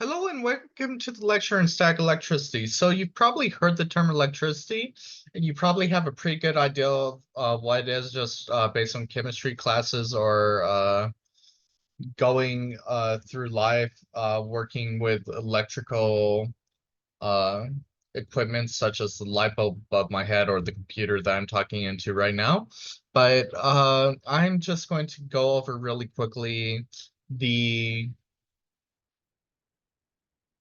Hello and welcome to the lecture on static electricity. So you've probably heard the term electricity, and you probably have a pretty good idea of what it is just based on chemistry classes or going through life working with electrical uh, equipment such as the light bulb above my head or the computer that I'm talking into right now. But I'm just going to go over really quickly the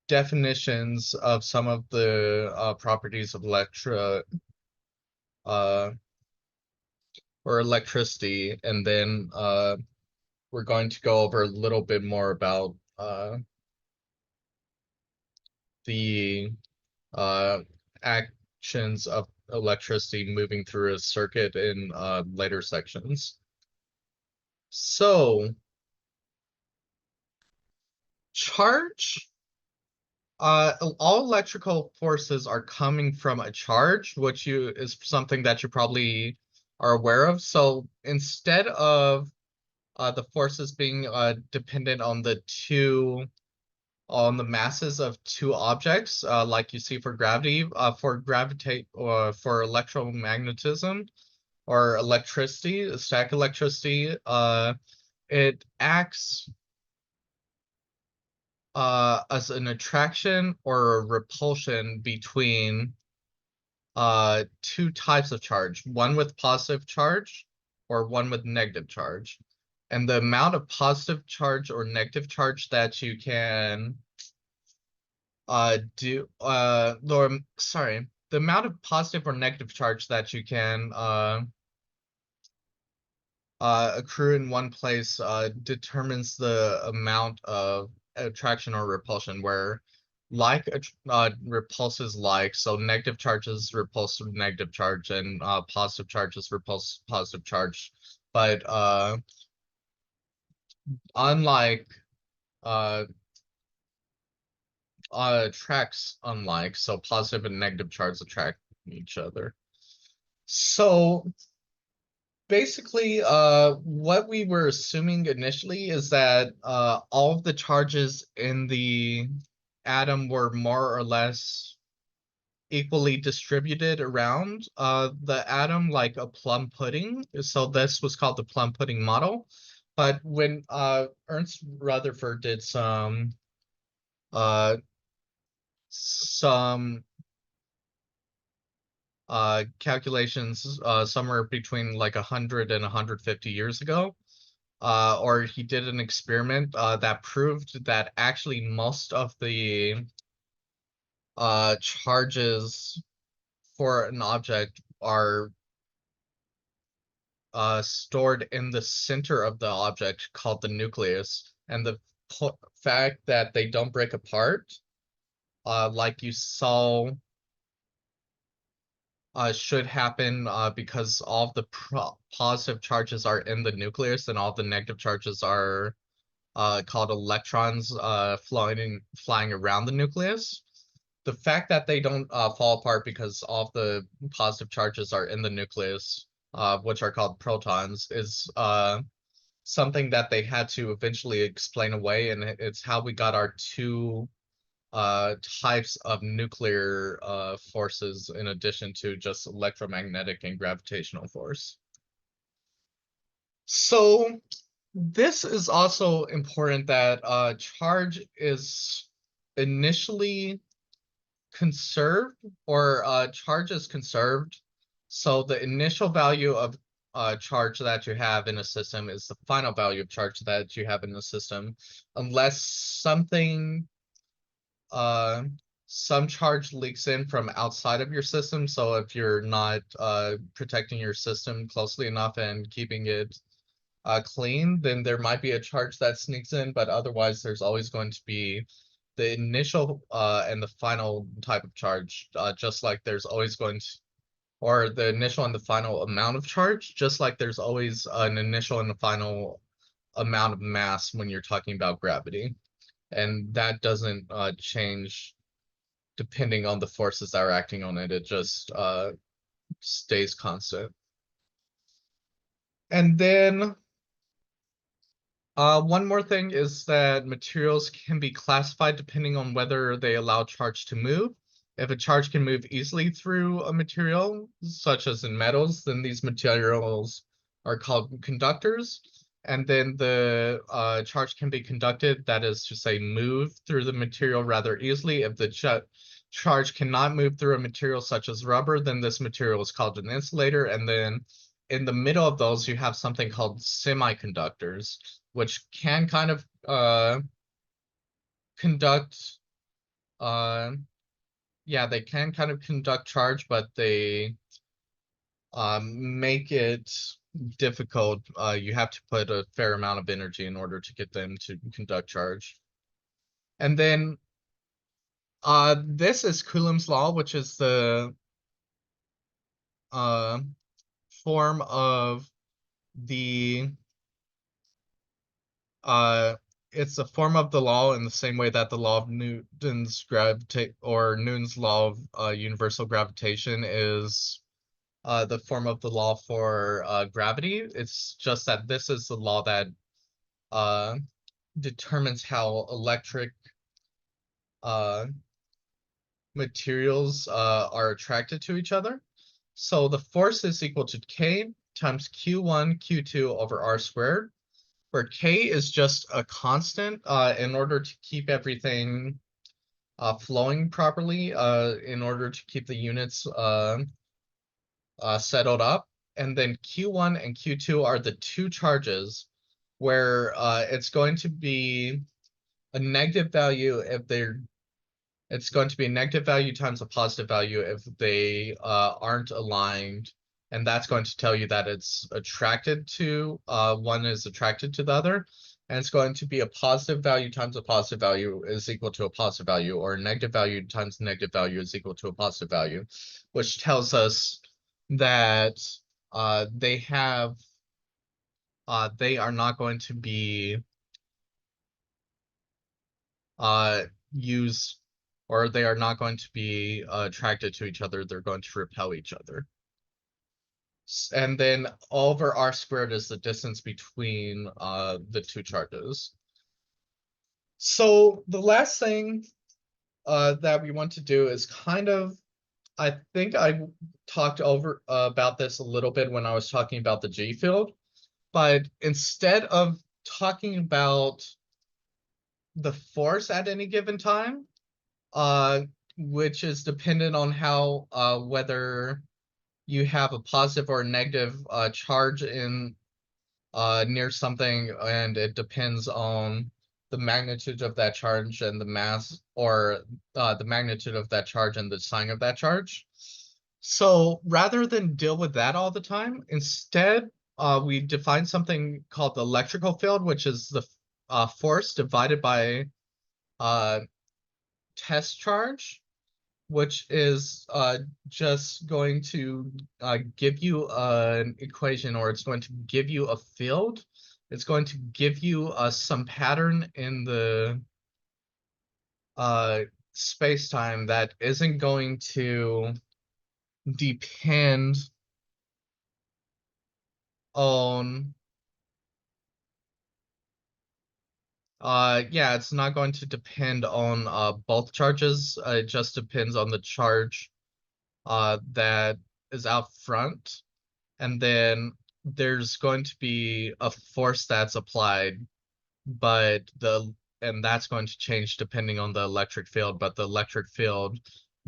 definitions of some of the properties of uh, or electricity, and then we're going to go over a little bit more about the uh, actions of electricity moving through a circuit in later sections. So, charge. All electrical forces are coming from a charge, which is something that you probably are aware of. So instead of the forces being dependent on on the masses of two objects, like you see for gravity, for gravitate or for electromagnetism or electricity, static electricity, it acts as an attraction or a repulsion between two types of charge, one with positive charge or one with negative charge. And the amount of positive charge or negative charge that you can the amount of positive or negative charge that you can accrue in one place determines the amount of attraction or repulsion, where like repulses like, so negative charges repulse negative charge, and positive charges repulse positive charge. But unlike uh, attracts unlike, so positive and negative charges attract each other. So basically, what we were assuming initially is that all of the charges in the atom were more or less equally distributed around the atom, like a plum pudding. So this was called the plum pudding model. But when Ernst Rutherford did uh, some calculations somewhere between like 100 and 150 years ago, or he did an experiment that proved that actually most of the charges for an object are stored in the center of the object called the nucleus. And the fact that they don't break apart, like you saw, should happen because all of the positive charges are in the nucleus and all the negative charges are called electrons flying around the nucleus. The fact that they don't fall apart because all of the positive charges are in the nucleus, which are called protons, is something that they had to eventually explain away, and it's how we got our two types of nuclear forces in addition to just electromagnetic and gravitational force. So this is also important that charge is initially conserved, or charge is conserved. So the initial value of charge that you have in a system is the final value of charge that you have in the system, unless some charge leaks in from outside of your system. So if you're not protecting your system closely enough and keeping it clean, then there might be a charge that sneaks in, but otherwise there's always going to be the initial and the final type of charge, just like there's always going to, or the initial and the final amount of charge, just like there's always an initial and a final amount of mass when you're talking about gravity. And that doesn't change depending on the forces that are acting on it. It just stays constant. And then One more thing is that materials can be classified depending on whether they allow charge to move. If a charge can move easily through a material, such as in metals, then these materials are called conductors. And then the charge can be conducted, that is to say, move through the material rather easily. If the charge cannot move through a material such as rubber, then this material is called an insulator. And then in the middle of those, you have something called semiconductors, which can kind of conduct yeah, they can kind of conduct charge, but they make it difficult. You have to put a fair amount of energy in order to get them to conduct charge. And then this is Coulomb's law, which is the form of the it's a form of the law in the same way that the law of Newton's Newton's law of universal gravitation is the form of the law for gravity. It's just that this is the law that determines how electric materials are attracted to each other. So the force is equal to K times Q1, Q2 over R squared, where K is just a constant in order to keep everything flowing properly, in order to keep the units settled up. And then Q1 and Q2 are the two charges where it's going to be a negative value if it's going to be a negative value times a positive value if they aren't aligned. And that's going to tell you that it's attracted to, one is attracted to the other. And it's going to be a positive value times a positive value is equal to a positive value, or a negative value times a negative value is equal to a positive value, which tells us that they are not going to be used, or they are not going to be attracted to each other. They're going to repel each other. And then over R squared is the distance between the two charges. So the last thing that we want to do is kind of, I think I talked over about this a little bit when I was talking about the G field, but instead of talking about the force at any given time, which is dependent on how whether you have a positive or negative charge in near something, and it depends on the magnitude of that charge and the mass, or the magnitude of that charge and the sign of that charge. So rather than deal with that all the time, instead we define something called the electrical field, which is the force divided by test charge, which is just going to give you an equation, or it's going to give you a field. It's going to give you some pattern in the space-time that isn't going to depend on yeah, it's not going to depend on both charges. It just depends on the charge that is out front. And then there's going to be a force that's applied, and that's going to change depending on the electric field, but the electric field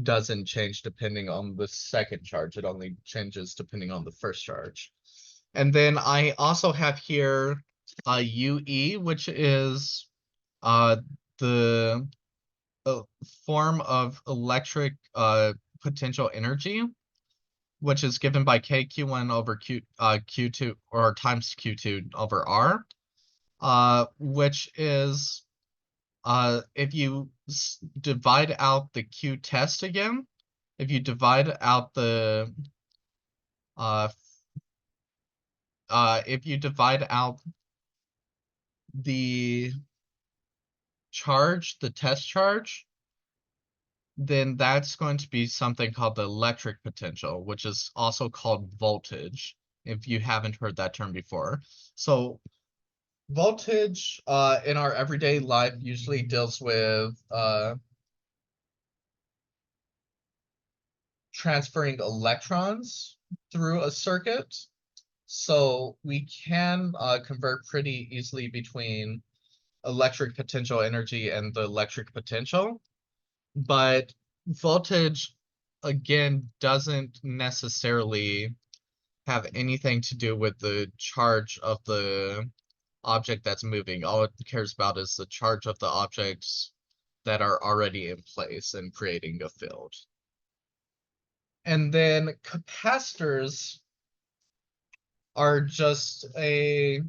doesn't change depending on the second charge. It only changes depending on the first charge. And then I also have here UE, which is the form of electric potential energy, which is given by KQ1 over Q2, or times Q2 over R, which is if you divide out the Q test again, if you divide out the if you divide out the charge, the test charge, then that's going to be something called the electric potential, which is also called voltage, if you haven't heard that term before. So Voltage, in our everyday life usually deals with, transferring electrons through a circuit. So we can, convert pretty easily between electric potential energy and the electric potential. But voltage, again, doesn't necessarily have anything to do with the charge of the object that's moving. All it cares about is the charge of the objects that are already in place and creating a field. And then capacitors are just a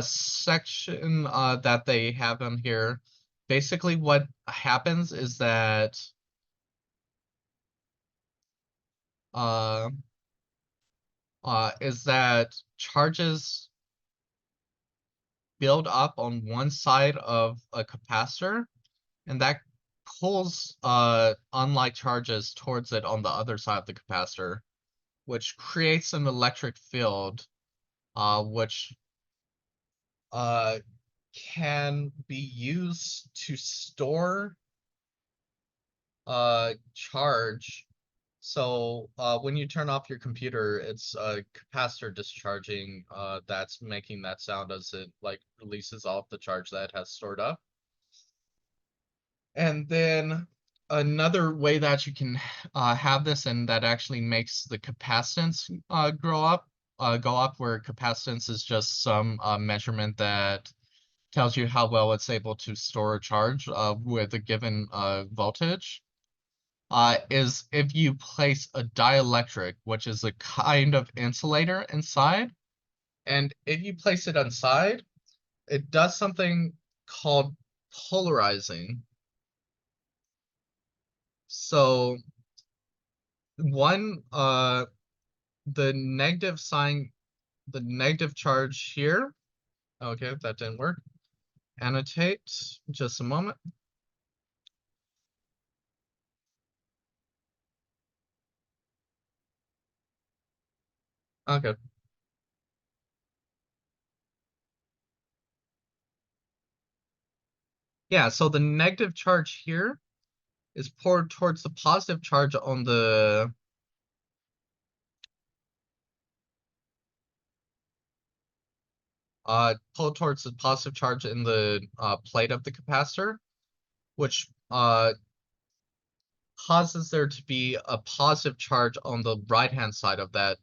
section that they have on here. Basically, what happens is that uh, charges build up on one side of a capacitor, and that pulls unlike charges towards it on the other side of the capacitor, which creates an electric field, which can be used to store charge. So when you turn off your computer, it's a capacitor discharging that's making that sound as it like releases all of the charge that it has stored up. And then another way that you can have this and that actually makes the capacitance go up, where capacitance is just some measurement that tells you how well it's able to store a charge with a given voltage, is if you place a dielectric, which is a kind of insulator inside. And if you place it inside, it does something called polarizing. So one, the negative sign, the negative charge here. Okay, that didn't work. Annotate, just a moment. Okay. Yeah, so the negative charge here is poured towards the positive charge on the pulled towards the positive charge in the plate of the capacitor, which causes there to be a positive charge on the right-hand side of that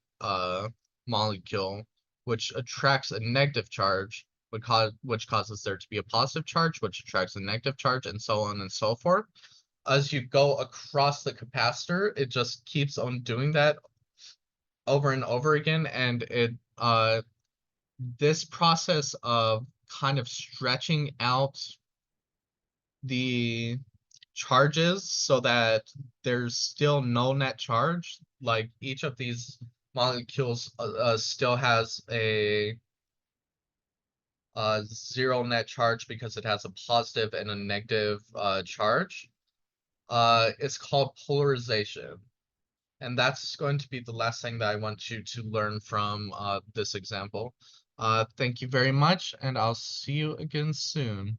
molecule, which attracts a negative charge, which causes there to be a positive charge, which attracts a negative charge, and so on and so forth. As you go across the capacitor, it just keeps on doing that over and over again, and it this process of kind of stretching out the charges so that there's still no net charge. Like each of these molecules still has a zero net charge because it has a positive and a negative charge. It's called polarization. And that's going to be the last thing that I want you to learn from this example. Thank you very much, and I'll see you again soon.